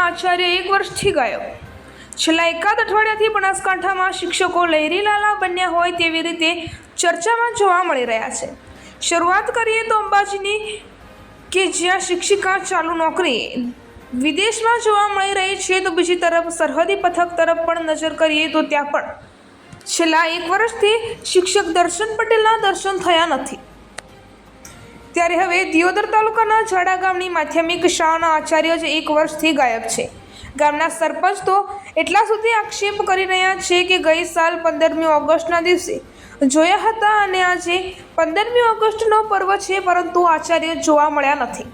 આચાર્ય 1 વર્ષથી ગાયબ। છેલ્લા એકાદ અઠવાડિયાથી બનાસકાંઠામાં શિક્ષકો લહેરીલાલા બન્યા હોય તેવી રીતે ચર્ચામાં જોવા મળી રહ્યા છે। શરૂઆત કરીએ તો અંબાજીની કે જ્યાં શિક્ષિકા ચાલુ નોકરીએ વિદેશમાં જોવા મળી રહી છે, તો બીજી તરફ સરહદી પથક તરફ પણ નજર કરીએ તો ત્યાં પણ છેલ્લા 1 વર્ષથી શિક્ષક દર્શન પટેલના દર્શન થયા નથી। ત્યારે હવે દિયોદર તાલુકાના ઝાડા ગામની માધ્યમિક શાળાના આચાર્ય જ 1 વર્ષથી ગાયબ છે। ગામના સરપંચ તો એટલા સુધી આક્ષેપ કરી રહ્યા છે કે ગઈ સાલ 15મી ઓગસ્ટના દિવસે જોયા હતા અને આજે 15મી ઓગસ્ટનો પર્વ છે, પરંતુ આચાર્ય જોવા મળ્યા નથી।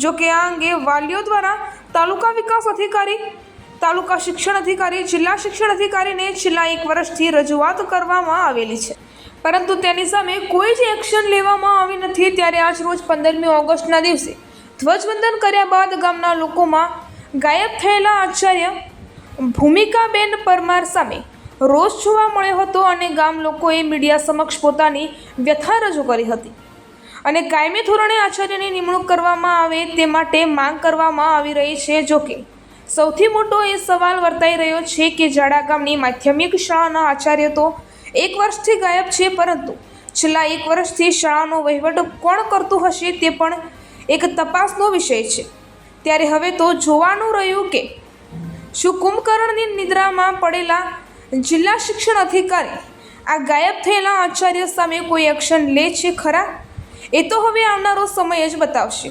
જો કે આ અંગે વાલીઓ દ્વારા તાલુકા વિકાસ અધિકારી, તાલુકા શિક્ષણ અધિકારી, જિલ્લા શિક્ષણ અધિકારીને છેલ્લા 1 વર્ષથી રજૂઆત કરવામાં આવેલી છે, પરંતુ તેની સામે કોઈ જ એક્શન લેવામાં આવી નથી। ત્યારે આજ રોજ 15મી ઓગસ્ટના દિવસે ધ્વજવંદન કર્યા બાદ ગામના લોકોમાં ગાયબ થયેલા આચાર્ય ભૂમિકાબેન પરમાર સામે રોષ જોવા મળ્યો હતો અને ગામ લોકોએ મીડિયા સમક્ષ પોતાની વ્યથા રજૂ કરી હતી અને કાયમી ધોરણે આચાર્યની નિમણૂક કરવામાં આવે તે માટે માંગ કરવામાં આવી રહી છે। જોકે સૌથી મોટો એ સવાલ વર્તાઈ રહ્યો છે કે ઝાડા ગામની માધ્યમિક શાળાના આચાર્ય તો 1 વર્ષથી ગાયબ છે, પરંતુ છેલ્લા 1 વર્ષથી શાળાનો વહીવટ કોણ કરતું હશે તે પણ એક તપાસનો વિષય છે। ત્યારે હવે તો જોવાનું રહ્યું કે શું કુંભકર્ણની નિદ્રામાં પડેલા જિલ્લા શિક્ષણ અધિકારી આ ગાયબ થયેલા આચાર્ય સામે કોઈ એક્શન લે છે ખરા? એ તો હવે આવનારો સમય જ બતાવશે।